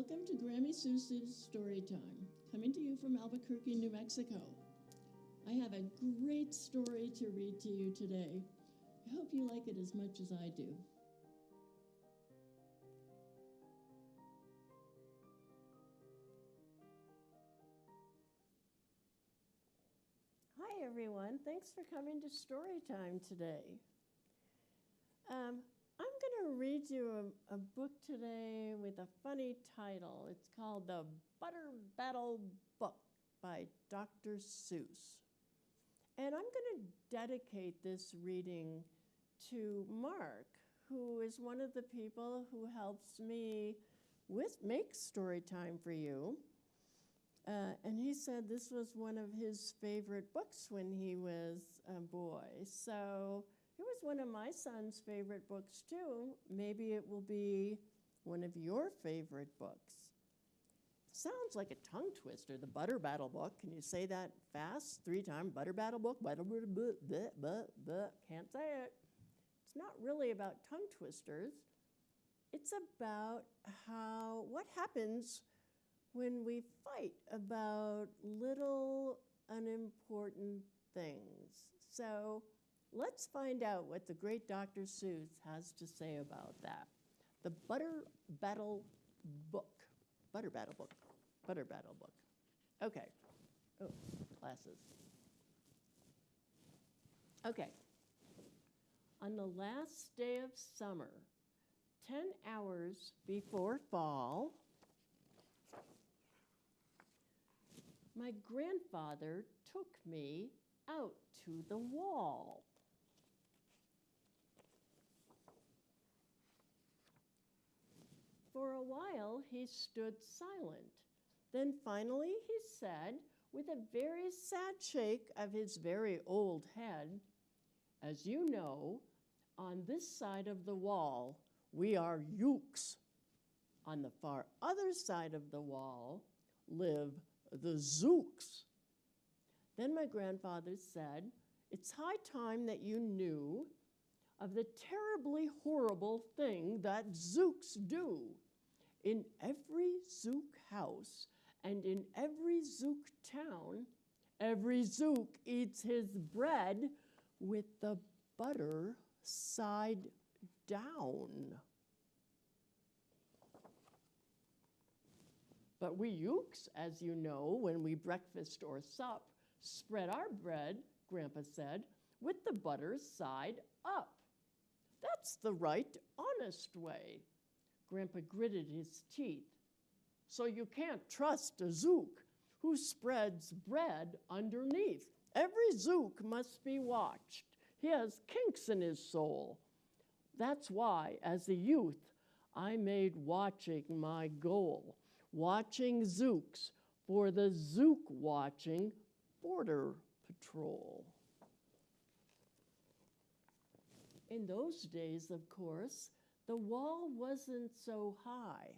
Welcome to Grammy Seuss's Story Time, coming to you from Albuquerque, New Mexico. I have a great story to read to you today. I hope you like it as much as I do. Hi everyone, thanks for coming to Story Time today. I'm going to read you a book today with a funny title. It's called The Butter Battle Book by Dr. Seuss. And I'm going to dedicate this reading to Mark, who is one of the people who helps me make story time for you. And he said this was one of his favorite books when he was a boy. So it was one of my son's favorite books too. Maybe it will be one of your favorite books. Sounds like a tongue twister, the Butter Battle Book. Can you say that fast? 3 times, Butter Battle Book, can't say it. It's not really about tongue twisters. It's about what happens when we fight about little unimportant things. So let's find out what the great Dr. Seuss has to say about that. The Butter Battle Book. Butter Battle Book. Butter Battle Book. Okay. Oh, glasses. Okay. On the last day of summer, 10 hours before fall, my grandfather took me out to the wall. For a while, he stood silent. Then finally he said, with a very sad shake of his very old head, "As you know, on this side of the wall, we are Ukes. On the far other side of the wall live the Zooks." Then my grandfather said, "It's high time that you knew of the terribly horrible thing that Zooks do. In every Zook house and in every Zook town, every Zook eats his bread with the butter side down. But we Ukes, as you know, when we breakfast or sup, spread our bread," Grandpa said, "with the butter side up. That's the right, honest way." Grandpa gritted his teeth. "So you can't trust a Zook who spreads bread underneath. Every Zook must be watched. He has kinks in his soul. That's why, as a youth, I made watching my goal. Watching Zooks for the Zook-watching Border Patrol." In those days, of course, the wall wasn't so high,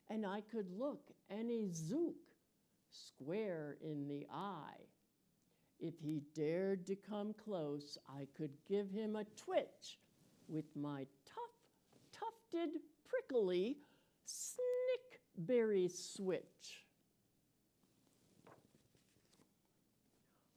and I could look any Zook square in the eye. If he dared to come close, I could give him a twitch with my tufted, prickly snickberry switch.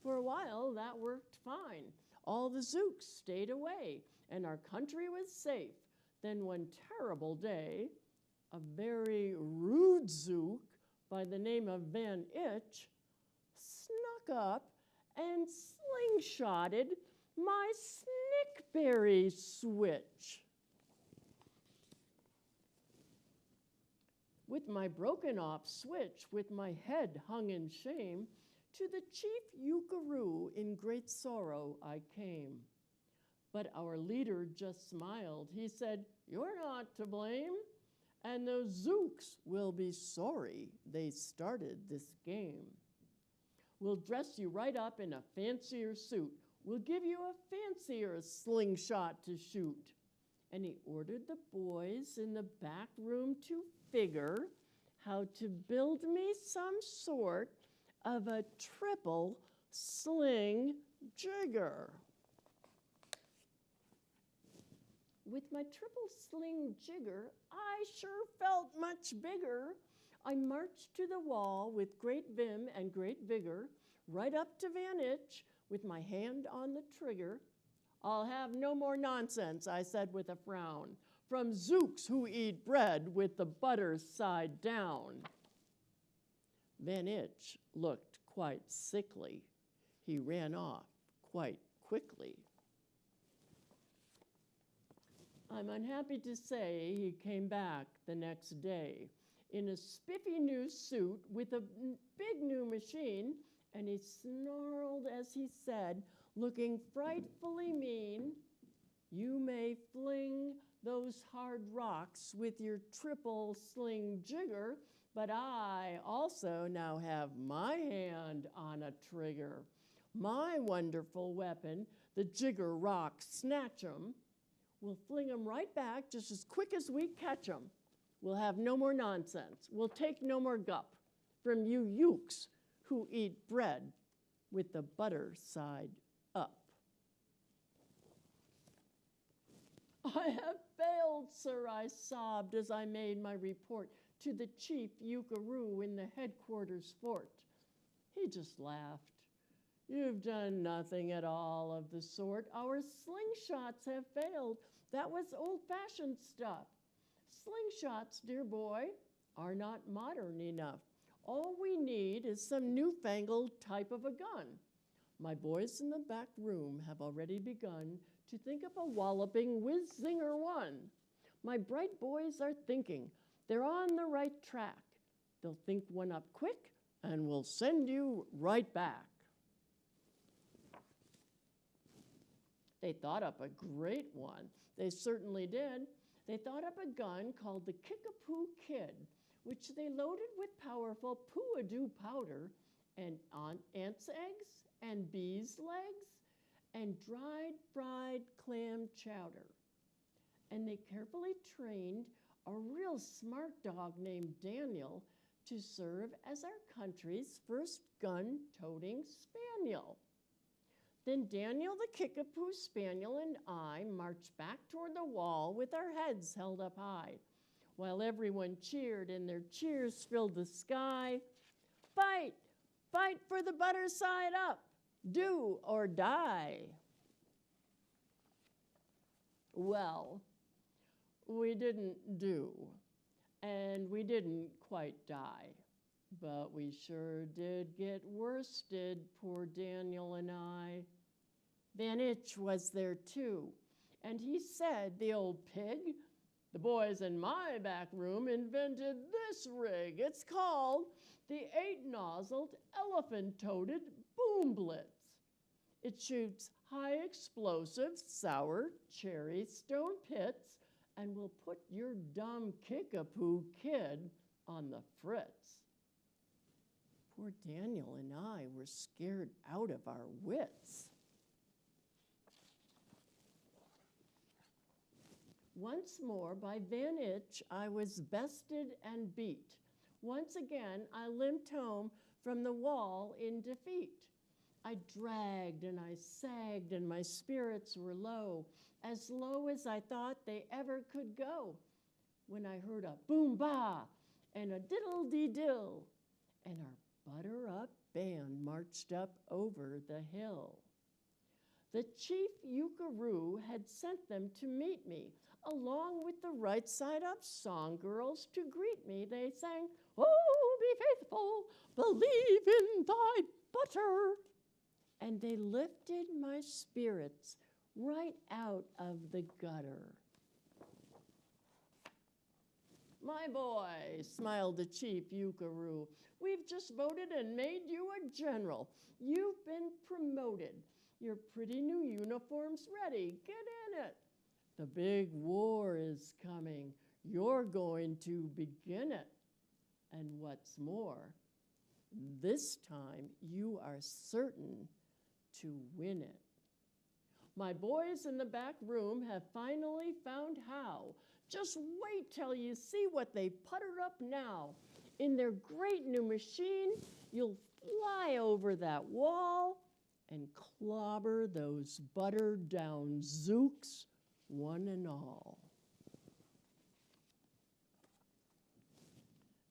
For a while, that worked fine. All the Zooks stayed away, and our country was safe. Then one terrible day, a very rude Zook by the name of Van Itch snuck up and slingshotted my snickberry switch. With my broken off switch, with my head hung in shame, to the chief Ukaroo in great sorrow I came. But our leader just smiled. He said, "You're not to blame, and the Zooks will be sorry they started this game. We'll dress you right up in a fancier suit. We'll give you a fancier slingshot to shoot." And he ordered the boys in the back room to figure how to build me some sort of a triple sling jigger. With my triple sling jigger, I sure felt much bigger. I marched to the wall with great vim and great vigor, right up to Van Itch with my hand on the trigger. I'll have no more nonsense, I said with a frown, from Zooks who eat bread with the butter side down. Van Itch looked quite sickly. He ran off quite quickly. I'm unhappy to say he came back the next day in a spiffy new suit with a big new machine, and he snarled as he said, looking frightfully mean, "You may fling those hard rocks with your triple sling jigger, but I also now have my hand on a trigger. My wonderful weapon, the jigger rock snatch 'em. We'll fling 'em right back just as quick as we catch 'em. We'll have no more nonsense. We'll take no more gup from you Ukes who eat bread with the butter side up." "I have failed, sir," I sobbed as I made my report to the chief Ukaroo in the headquarters fort. He just laughed. "You've done nothing at all of the sort. Our slingshots have failed. That was old-fashioned stuff. Slingshots, dear boy, are not modern enough. All we need is some newfangled type of a gun. My boys in the back room have already begun to think up a walloping whiz-zinger one. My bright boys are thinking. They're on the right track. They'll think one up quick, and we'll send you right back." They thought up a great one. They certainly did. They thought up a gun called the Kickapoo Kid, which they loaded with powerful poo-a-doo powder and ants' eggs and bees' legs and dried fried clam chowder. And they carefully trained a real smart dog named Daniel to serve as our country's first gun-toting spaniel. Then Daniel the Kickapoo Spaniel and I marched back toward the wall with our heads held up high, while everyone cheered and their cheers filled the sky. "Fight! Fight for the butter side up! Do or die!" Well, we didn't do, and we didn't quite die, but we sure did get worsted, poor Daniel and I. Van Itch was there too, and he said, the old pig, "The boys in my back room invented this rig. It's called the 8-nozzled elephant-toted boom blitz. It shoots high-explosive sour cherry stone pits and will put your dumb Kickapoo kid on the fritz." Poor Daniel and I were scared out of our wits. Once more, by Van Itch, I was bested and beat. Once again, I limped home from the wall in defeat. I dragged and I sagged, and my spirits were low as I thought they ever could go, when I heard a boom-ba and a diddle-dee-dill, and our butter-up band marched up over the hill. The chief Ukaroo had sent them to meet me, along with the right side up song girls to greet me. They sang, "Oh, be faithful, believe in thy butter." And they lifted my spirits right out of the gutter. "My boy," smiled the chief Ukaroo, "we've just voted and made you a general. You've been promoted. Your pretty new uniform's ready. Get in it. The big war is coming. You're going to begin it. And what's more, this time you are certain to win it. My boys in the back room have finally found how. Just wait till you see what they puttered up now. In their great new machine, you'll fly over that wall and clobber those buttered down Zooks, one and all."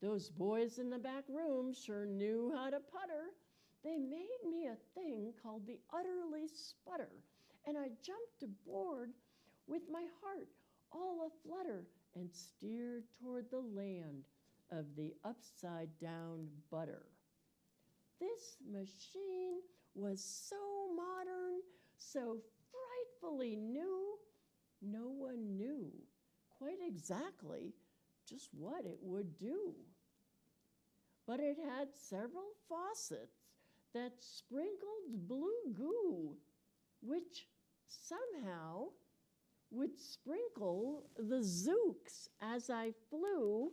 Those boys in the back room sure knew how to putter. They made me a thing called the utterly sputter, and I jumped aboard with my heart all aflutter and steered toward the land of the upside-down butter. This machine was so modern, so frightfully new, no one knew quite exactly just what it would do. But it had several faucets that sprinkled blue goo, which somehow would sprinkle the zooks as I flew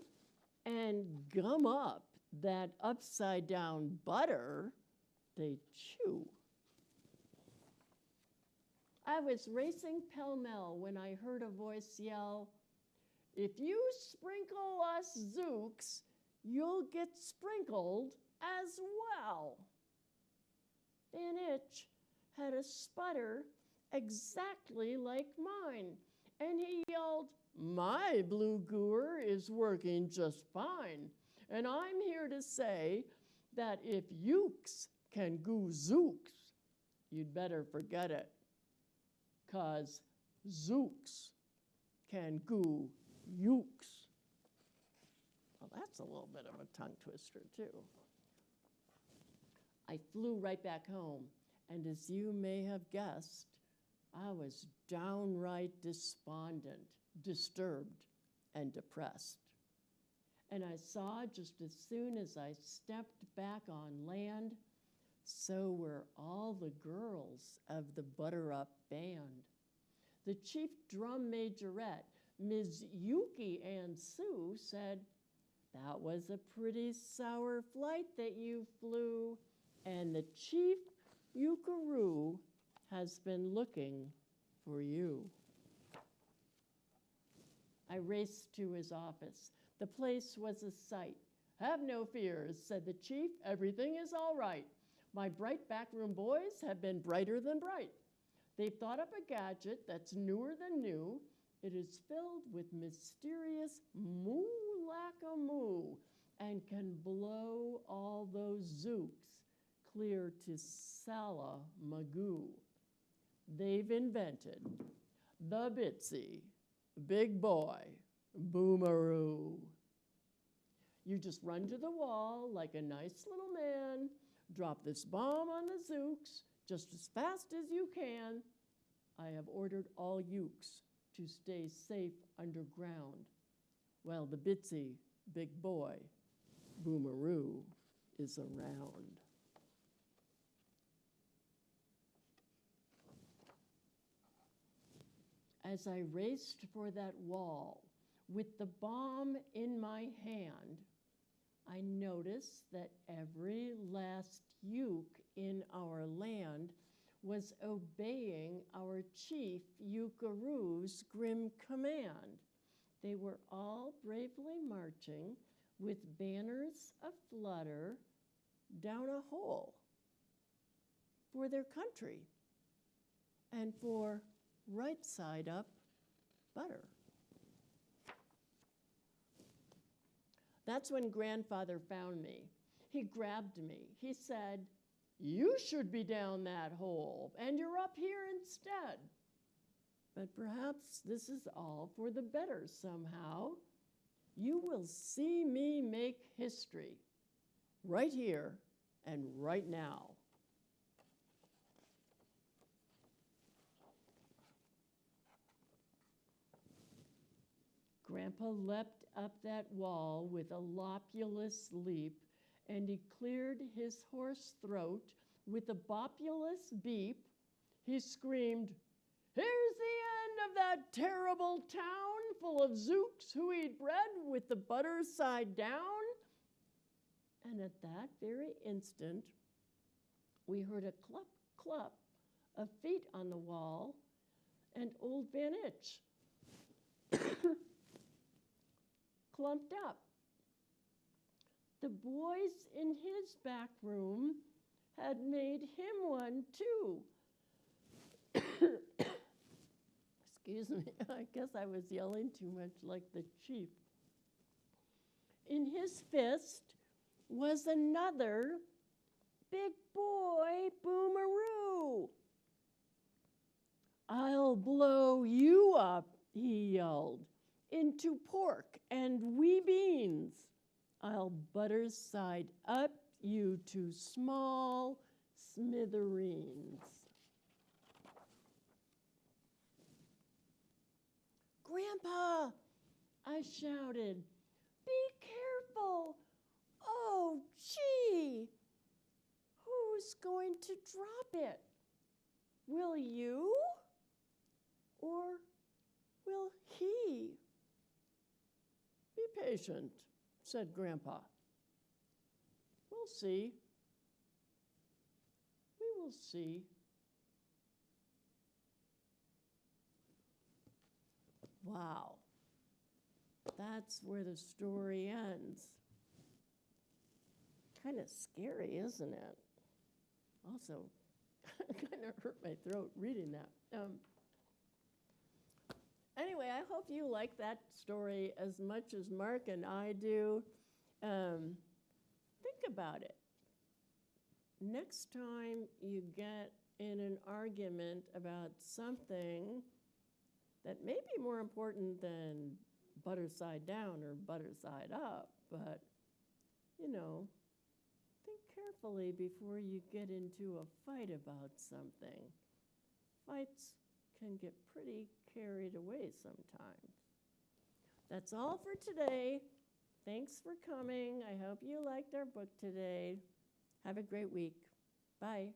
and gum up that upside-down butter they chew. I was racing pell-mell when I heard a voice yell, "If you sprinkle us zooks, you'll get sprinkled as well." Van Itch had a sputter exactly like mine, and he yelled, "My blue gooer is working just fine, and I'm here to say that if yooks can goo zooks, you'd better forget it, 'cause zooks can goo yooks." Well, that's a little bit of a tongue twister, too. I flew right back home, and as you may have guessed, I was downright despondent, disturbed, and depressed. And I saw just as soon as I stepped back on land, so were all the girls of the Butter Up Band. The chief drum majorette, Ms. Yuki Ann Sue, said, "That was a pretty sour flight that you flew, and the chief Yukaroo has been looking for you." I raced to his office. The place was a sight. "Have no fears," said the chief. "Everything is all right. My bright backroom boys have been brighter than bright. They've thought up a gadget that's newer than new. It is filled with mysterious moo-lack-a-moo and can blow all those zooks clear to Salamagoo. They've invented the Bitsy Big Boy Boomaroo. You just run to the wall like a nice little man, drop this bomb on the zooks just as fast as you can. I have ordered all yooks to stay safe underground while the Bitsy Big Boy Boomaroo is around." As I raced for that wall with the bomb in my hand, I noticed that every last yook in our land was obeying our chief Yukaroo's grim command. They were all bravely marching with banners aflutter down a hole for their country and for right side up butter. That's when Grandfather found me. He grabbed me. He said, "You should be down that hole, and you're up here instead. But perhaps this is all for the better somehow. You will see me make history right here and right now." Grandpa leapt up that wall with a lopulous leap, and he cleared his hoarse throat with a bopulous beep. He screamed, "Here's the end of that terrible town full of zooks who eat bread with the butter side down." And at that very instant, we heard a clup, clup of feet on the wall, and old Van Itch clumped up. The boys in his back room had made him one too. Excuse me, I guess I was yelling too much like the chief. in his fist was another big boy boomeroo. "I'll blow you up," he yelled, "into pork and wee beans. I'll butter side up you to small smithereens." "Grandpa," I shouted, "be careful. Oh, gee, who's going to drop it? Will you or will he?" "Be patient," said Grandpa. "We'll see. We will see." Wow. That's where the story ends. Kind of scary, isn't it? Also, kind of hurt my throat reading that. Anyway, I hope you like that story as much as Mark and I do. Think about it. Next time you get in an argument about something that may be more important than butter side down or butter side up, but, think carefully before you get into a fight about something. Fights can get pretty carried away sometimes. That's all for today. Thanks for coming. I hope you liked our book today. Have a great week. Bye.